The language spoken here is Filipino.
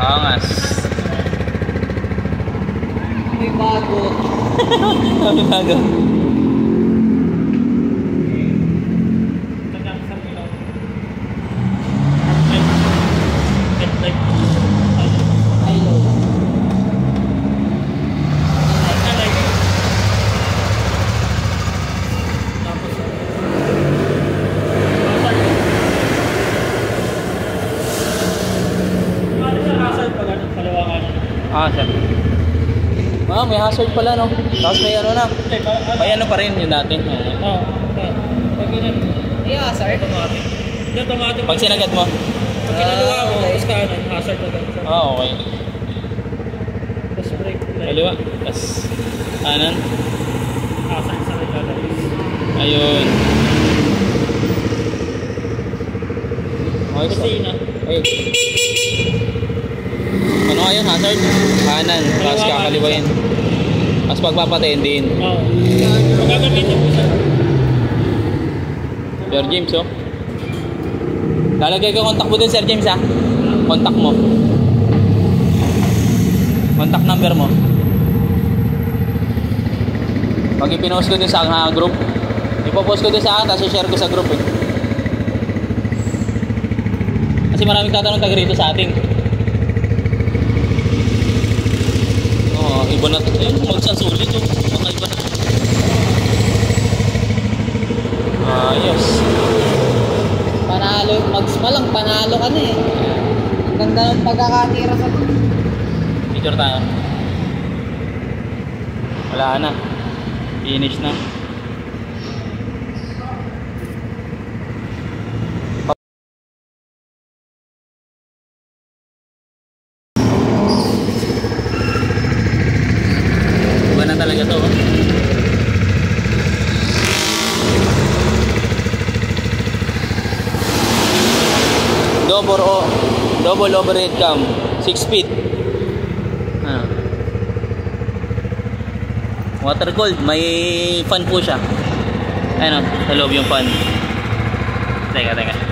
Angas. May bago. May bago. Ah, sir. Ah, may hazard pala, no? Tapos may ano na. May ano pa rin yung dati. Oo. Pag ganyan. Yeah, sir. Automatic. Hindi, automatic. Pag sinagat mo. Pag kinaliwa mo, tapos kanan, hazard agad. Ah, okay. Tapos brake. Kaliwa. Tapos kanan. Hazard sa kanan. Ayun. Okay, Kusina. Ay. Ano nga yun, hazard? Kanan, tapos kakaliwain. Tapos pagpapatayin din. Oo. Magagamitin mo siya. Sir James, oh. Lalagay ka contact mo din, Sir James, ha? Contact mo. Contact number mo. Pag ipinost ko din sa group, ipopost ko din sa akin, tapos share ko sa group, eh. Kasi maraming tatanong taga rito sa ating. Iba na ito. Ayun, magsasolid ito. Mga iba na. Ayos. Panalo, magsma lang, panalo ka na eh. Ganda ng pagkakatira sa to. Picture tayo. Wala na. Finish na. Talaga to, oh. Double overhead cam, 6 speed. Water cooled, may fan po siya. Ayun, sa loob yung fan. Teka.